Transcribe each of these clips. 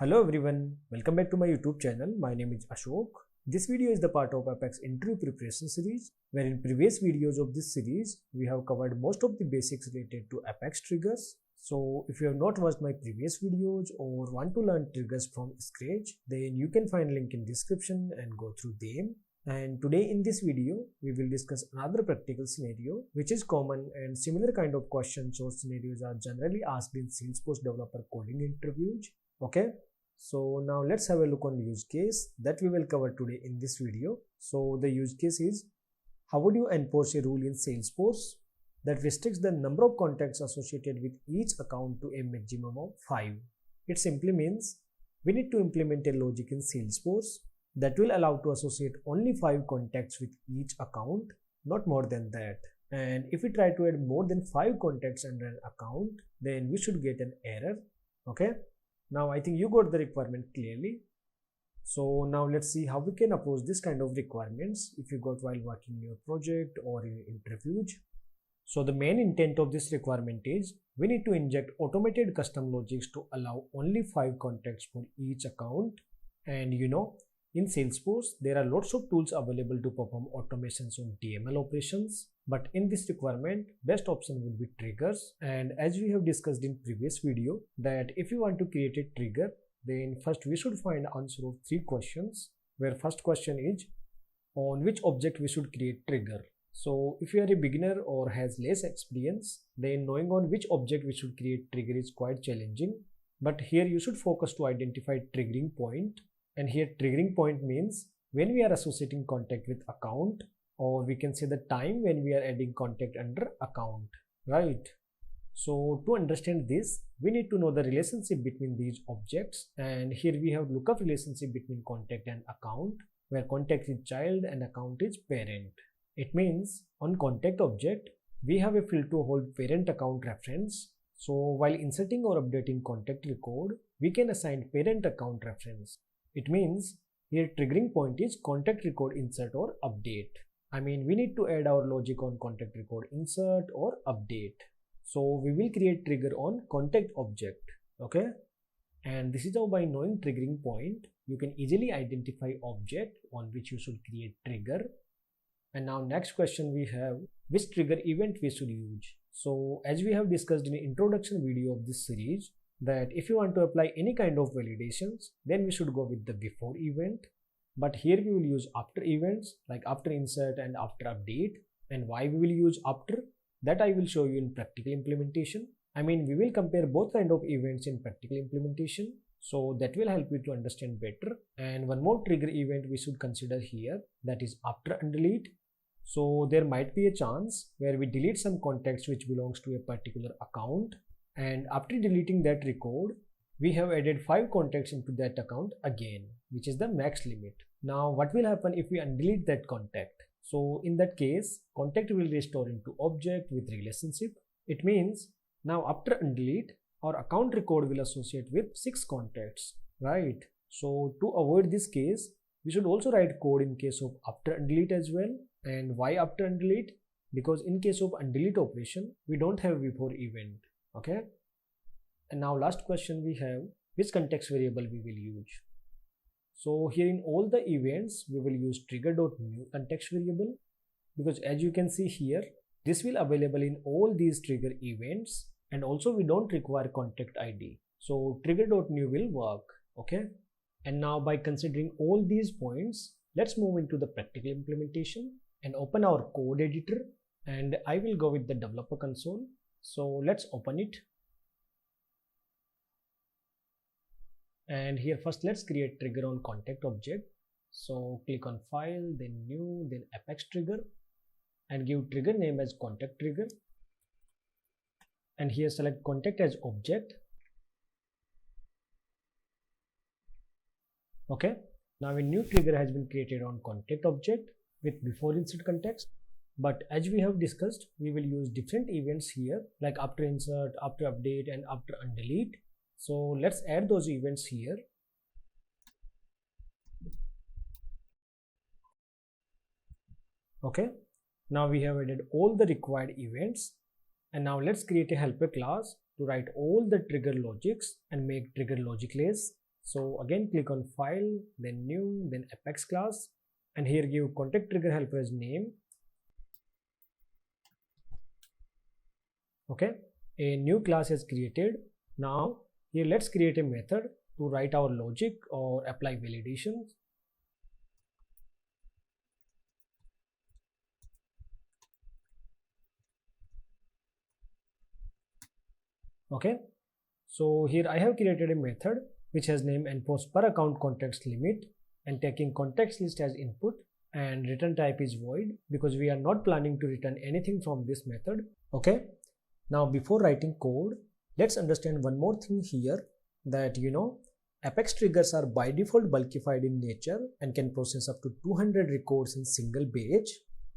Hello everyone, welcome back to my YouTube channel. My name is Ashok. This video is the part of Apex interview preparation series, where in previous videos of this series, we have covered most of the basics related to Apex triggers. So if you have not watched my previous videos or want to learn triggers from scratch, then you can find link in description and go through them. And today in this video, we will discuss another practical scenario, which is common and similar kind of questions or scenarios are generally asked in Salesforce developer coding interviews. Okay. So now let's have a look on use case that we will cover today in this video. So the use case is, how would you enforce a rule in Salesforce that restricts the number of contacts associated with each account to a maximum of 5? It simply means we need to implement a logic in Salesforce that will allow to associate only 5 contacts with each account, not more than that. And if we try to add more than 5 contacts under an account, then we should get an error. Okay. Now I think you got the requirement clearly. So now let's see how we can approach this kind of requirements if you got while working in your project or in interviews. So the main intent of this requirement is we need to inject automated custom logics to allow only 5 contacts for each account. And in Salesforce, there are lots of tools available to perform automations on DML operations. But in this requirement, best option would be triggers. And as we have discussed in previous video, that if you want to create a trigger, then first we should find answer of 3 questions, where first question is on which object we should create trigger. So if you are a beginner or has less experience, then knowing on which object we should create trigger is quite challenging. But here you should focus to identify triggering point. And here triggering point means when we are associating contact with account, or we can say the time when we are adding contact under account, right? So to understand this, we need to know the relationship between these objects. And here we have lookup relationship between contact and account, where contact is child and account is parent. It means on contact object, we have a field to hold parent account reference. So while inserting or updating contact record, we can assign parent account reference. It means here triggering point is contact record insert or update. I mean, we need to add our logic on contact record insert or update. So we will create trigger on contact object. Okay. And this is how by knowing triggering point, you can easily identify object on which you should create trigger. And now next question we have, which trigger event we should use. So as we have discussed in the introduction video of this series, that if you want to apply any kind of validations, then we should go with the before event. But here we will use after events, like after insert and after update. And why we will use after, that I will show you in practical implementation. I mean, we will compare both kind of events in practical implementation, so that will help you to understand better. And one more trigger event we should consider here, that is after undelete. So there might be a chance where we delete some contacts which belongs to a particular account, and after deleting that record, we have added 5 contacts into that account again, which is the max limit. Now what will happen if we undelete that contact? So in that case, contact will restore into object with relationship. It means now after undelete, our account record will associate with 6 contacts, right? So to avoid this case, we should also write code in case of after undelete as well. And why after undelete? Because in case of undelete operation, we don't have before event. Okay. And now last question we have, which context variable we will use. So here in all the events, we will use trigger.new context variable, because as you can see here, this will available in all these trigger events, and also we don't require contact ID. So trigger.new will work. Okay. And now by considering all these points, let's move into the practical implementation and open our code editor, and I will go with the developer console. So let's open it. And here first let's create trigger on contact object. So click on file, then new, then apex trigger, and give trigger name as contact trigger. And here select contact as object. Okay. Now a new trigger has been created on contact object with before insert context. But as we have discussed, we will use different events here, like after insert, after update, and after undelete. So let's add those events here. Okay. Now we have added all the required events. And now let's create a helper class to write all the trigger logics and make trigger logicless. So again click on file, then new, then apex class, and here give contact trigger helper as name. Okay, a new class is created. Now here let's create a method to write our logic or apply validations. Okay, so here I have created a method which has name enforce per account context limit and taking context list as input, and return type is void because we are not planning to return anything from this method. Okay, now before writing code, let's understand one more thing here, that Apex triggers are by default bulkified in nature and can process up to 200 records in single batch.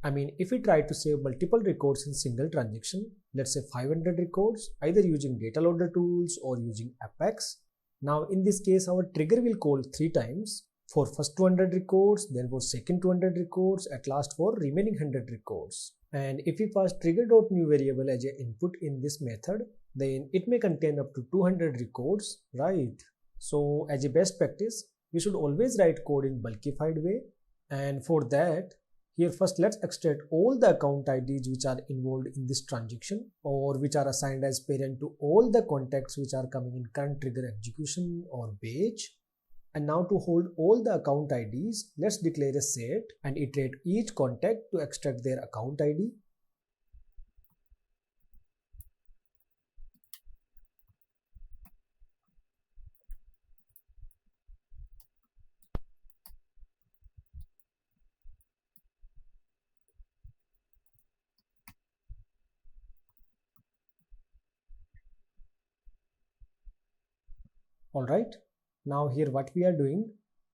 I mean, if we try to save multiple records in single transaction, let's say 500 records, either using data loader tools or using Apex. Now in this case, our trigger will call 3 times for first 200 records, then for second 200 records, at last for remaining 100 records. And if we pass trigger.new variable as an input in this method, then it may contain up to 200 records, right? So as a best practice, we should always write code in bulkified way. And for that, here first let's extract all the account IDs which are involved in this transaction or which are assigned as parent to all the contacts which are coming in current trigger execution or batch. And now to hold all the account IDs, let's declare a set and iterate each contact to extract their account ID. Alright, now here what we are doing,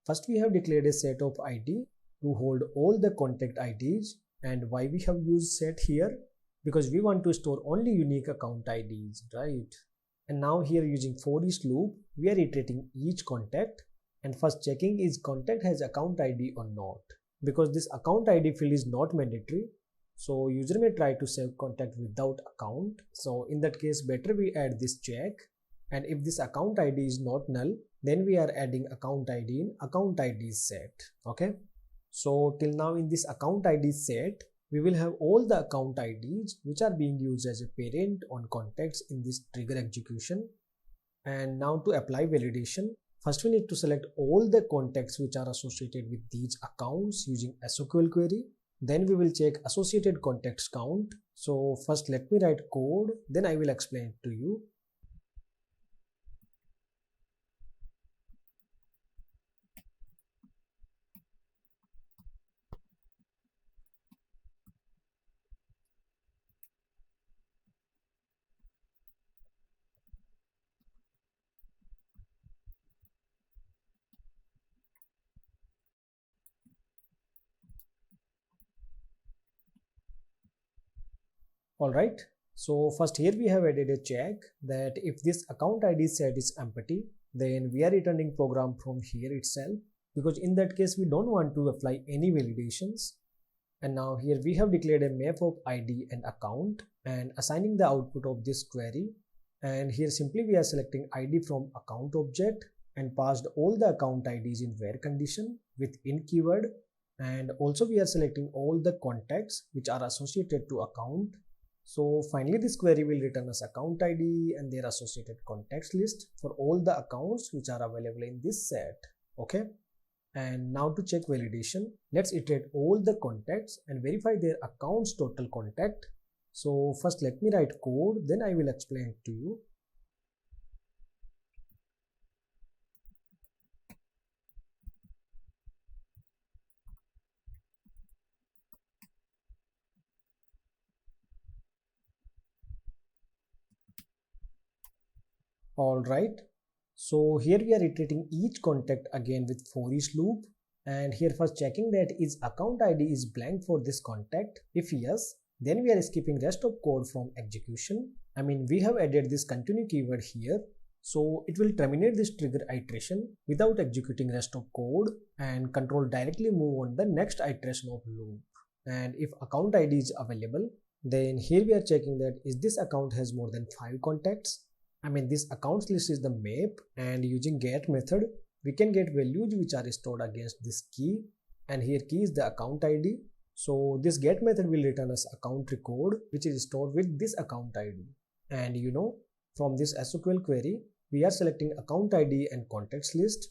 first we have declared a set of ID to hold all the contact IDs. And why we have used set here? Because we want to store only unique account IDs, right? And now here using for each loop, we are iterating each contact and first checking is contact has account ID or not. Because this account ID field is not mandatory, so user may try to save contact without account. So in that case, better we add this check. And if this account ID is not null, then we are adding account ID in account ID set. Okay, so till now in this account ID set, we will have all the account IDs which are being used as a parent on contacts in this trigger execution. And now to apply validation, first we need to select all the contacts which are associated with these accounts using SQL query. Then we will check associated contacts count. So first let me write code, then I will explain it to you. Alright, so first here we have added a check that if this account ID set is empty, then we are returning program from here itself, because in that case we don't want to apply any validations. And now here we have declared a map of ID and account and assigning the output of this query. And here simply we are selecting ID from account object and passed all the account IDs in where condition with in keyword. And also we are selecting all the contacts which are associated to account. So finally this query will return us account ID and their associated contacts list for all the accounts which are available in this set. Okay. And now to check validation, let's iterate all the contacts and verify their accounts total contact. So first let me write code, then I will explain it to you. Alright, so here we are iterating each contact again with for each loop, and here first checking that is account ID is blank for this contact. If yes, then we are skipping rest of code from execution. I mean, we have added this continue keyword here, so it will terminate this trigger iteration without executing rest of code, and control directly move on the next iteration of loop. And if account ID is available, then here we are checking that is this account has more than 5 contacts. I mean, this accounts list is the map, and using get method, we can get values which are stored against this key, and here key is the account ID. So this get method will return us account record which is stored with this account ID. And from this SQL query, we are selecting account ID and contacts list.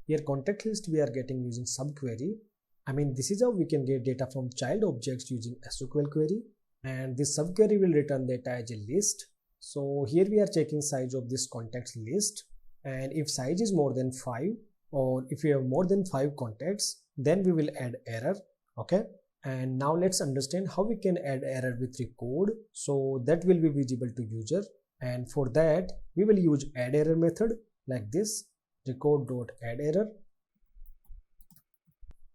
Here contact list we are getting using subquery. I mean, this is how we can get data from child objects using SQL query, and this subquery will return data as a list. So here we are checking size of this contacts list, and if size is more than 5 or if we have more than 5 contacts, then we will add error. Okay, and now let's understand how we can add error with record so that will be visible to user. And for that we will use add error method like this, record.addError.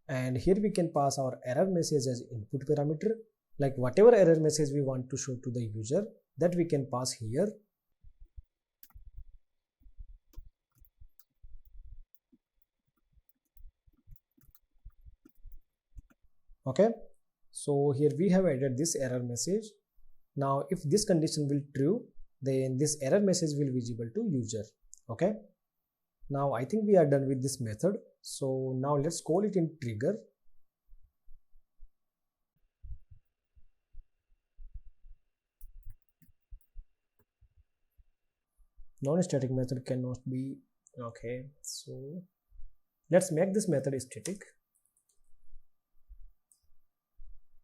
And here we can pass our error message as input parameter, like whatever error message we want to show to the user, that we can pass here. Okay, so here we have added this error message. Now if this condition will true, then this error message will visible to user. Okay, now I think we are done with this method. So now let's call it in trigger. Non-static method cannot be. Okay, so let's make this method static.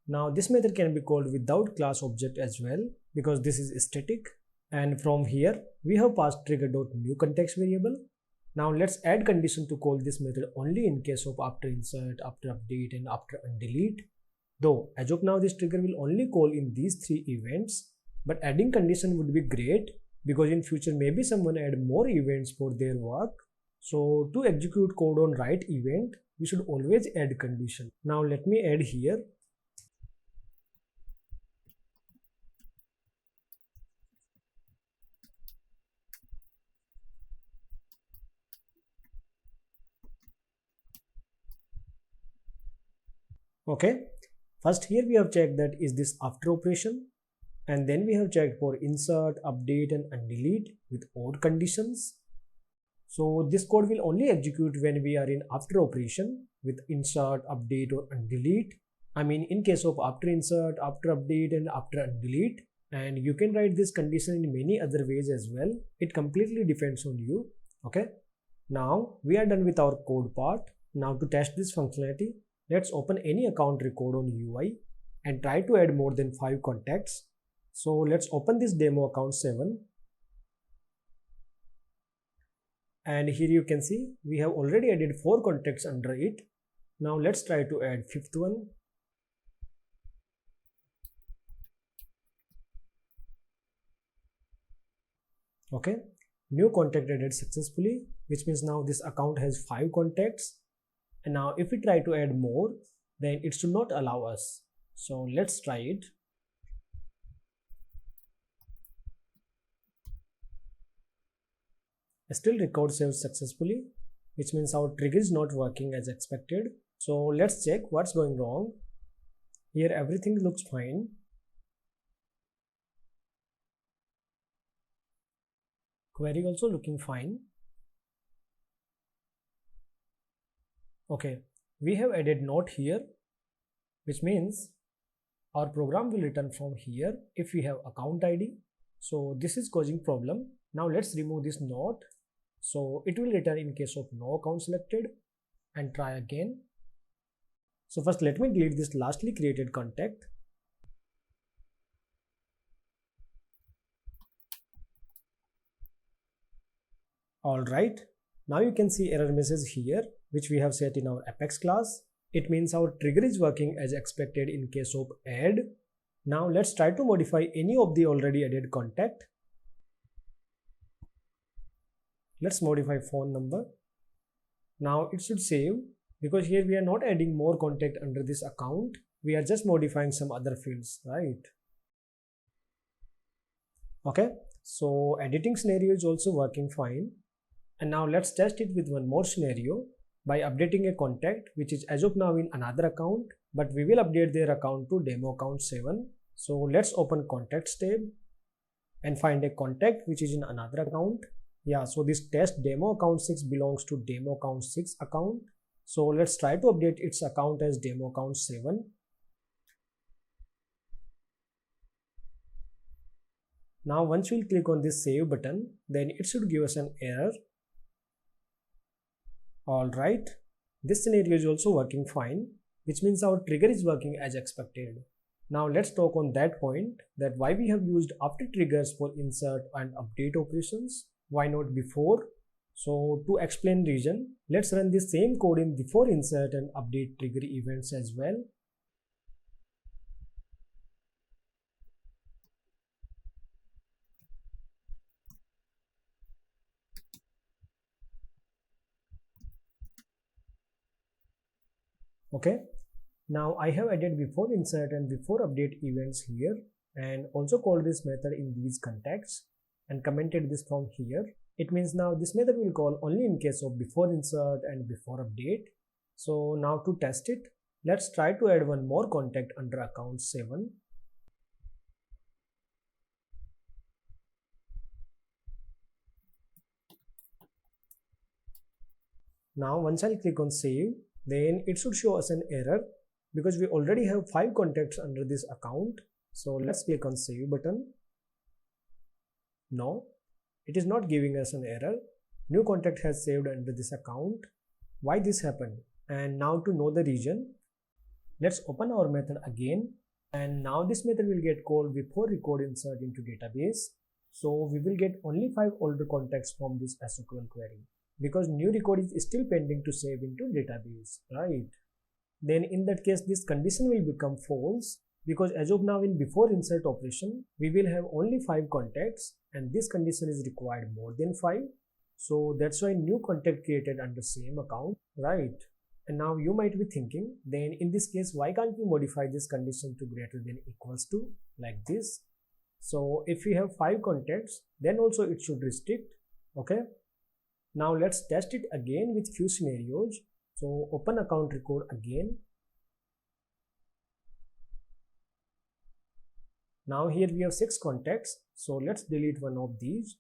Now this method can be called without class object as well because this is static. And from here we have passed trigger.new context variable. Now let's add condition to call this method only in case of after insert, after update and after undelete. Though as of now this trigger will only call in these 3 events, but adding condition would be great because in future maybe someone add more events for their work. So to execute code on right event, we should always add condition. Now let me add here. Okay, first here we have checked that is this after operation, and then we have checked for insert, update and undelete with OR conditions. So this code will only execute when we are in after operation with insert, update or undelete. I mean in case of after insert, after update and after undelete. And you can write this condition in many other ways as well. It completely depends on you. Okay, now we are done with our code part. Now to test this functionality, let's open any account record on UI and try to add more than 5 contacts. So let's open this demo account 7. And here you can see we have already added 4 contacts under it. Now let's try to add 5th one. Okay, new contact added successfully, which means now this account has 5 contacts. And now if we try to add more, then it should not allow us. So let's try it. Still record saved successfully, which means our trigger is not working as expected. So let's check what's going wrong. Here everything looks fine. Query also looking fine. Okay, we have added note here, which means our program will return from here if we have account ID. So this is causing problem. Now let's remove this note. So it will return in case of no account selected, and try again. So first let me delete this lastly created contact. Alright, now you can see error message here, which we have set in our Apex class. It means our trigger is working as expected in case of add. Now let's try to modify any of the already added contact. Let's modify phone number. Now it should save because here we are not adding more contact under this account. We are just modifying some other fields, right? Okay, so editing scenario is also working fine. And now let's test it with one more scenario by updating a contact which is as of now in another account, but we will update their account to demo account 7. So let's open contacts tab and find a contact which is in another account. Yeah, so this test demo account 6 belongs to demo account 6 account. So let's try to update its account as demo account 7. Now once we'll click on this save button, then it should give us an error. Alright, this scenario is also working fine, which means our trigger is working as expected. Now let's talk on that point, that why we have used after triggers for insert and update operations, why not before? So to explain reason, let's run the same code in before insert and update trigger events as well. Okay, now I have added before insert and before update events here and also called this method in these contexts and commented this from here. It means now this method will call only in case of before insert and before update. So now to test it, let's try to add one more contact under account 7. Now once I'll click on save, then it should show us an error because we already have 5 contacts under this account. So let's click on save button. No, it is not giving us an error. New contact has saved under this account. Why this happened? And now to know the reason, let's open our method again. And now this method will get called before record insert into database. So we will get only 5 older contacts from this SQL query because new record is still pending to save into database, right? Then in that case, this condition will become false because as of now in before insert operation, we will have only 5 contacts and this condition is required more than 5. So that's why new contact created under same account, right? And now you might be thinking, then in this case, why can't we modify this condition to greater than equals to like this? So if we have 5 contacts, then also it should restrict, okay? Now let's test it again with few scenarios. So open account record again. Now here we have 6 contacts. So let's delete one of these.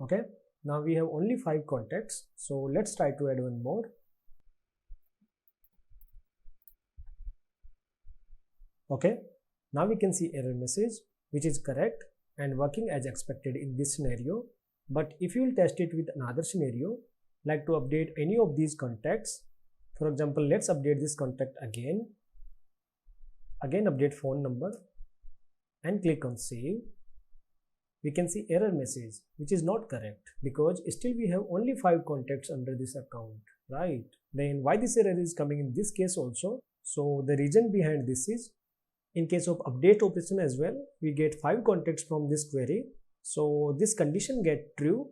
Okay. Now we have only 5 contacts. So let's try to add one more. Okay. Now we can see error message, which is correct and working as expected in this scenario. But if you will test it with another scenario, like to update any of these contacts, for example, let's update this contact again update phone number and click on save. We can see error message, which is not correct because still we have only 5 contacts under this account, right? Then why this error is coming in this case also? So the reason behind this is, in case of update operation as well, we get 5 contacts from this query. So this condition get true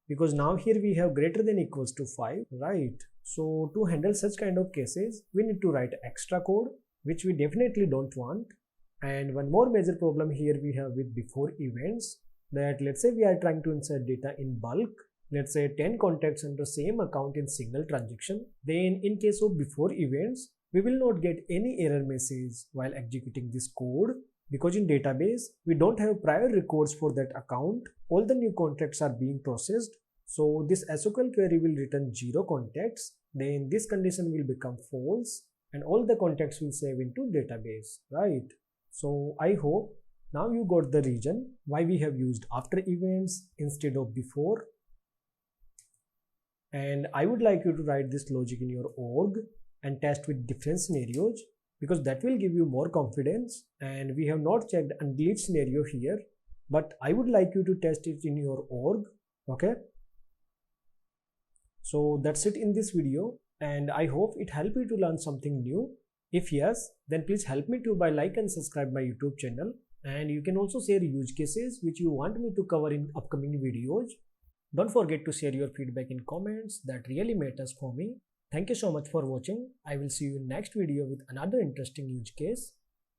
because now here we have greater than equals to 5, right? So to handle such kind of cases, we need to write extra code, which we definitely don't want. And one more major problem here we have with before events, that let's say we are trying to insert data in bulk, let's say 10 contacts under same account in single transaction. Then in case of before events, we will not get any error message while executing this code because in database, we don't have prior records for that account. All the new contacts are being processed. So this SQL query will return 0 contacts. Then this condition will become false and all the contacts will save into database, right? So I hope now you got the reason why we have used after events instead of before. And I would like you to write this logic in your org and test with different scenarios because that will give you more confidence. And we have not checked undelete scenario here, but I would like you to test it in your org, okay? So that's it in this video. And I hope it helped you to learn something new. If yes, then please help me to by like and subscribe my YouTube channel. And you can also share use cases which you want me to cover in upcoming videos. Don't forget to share your feedback in comments. That really matters for me. Thank you so much for watching. I will see you in next video with another interesting use case.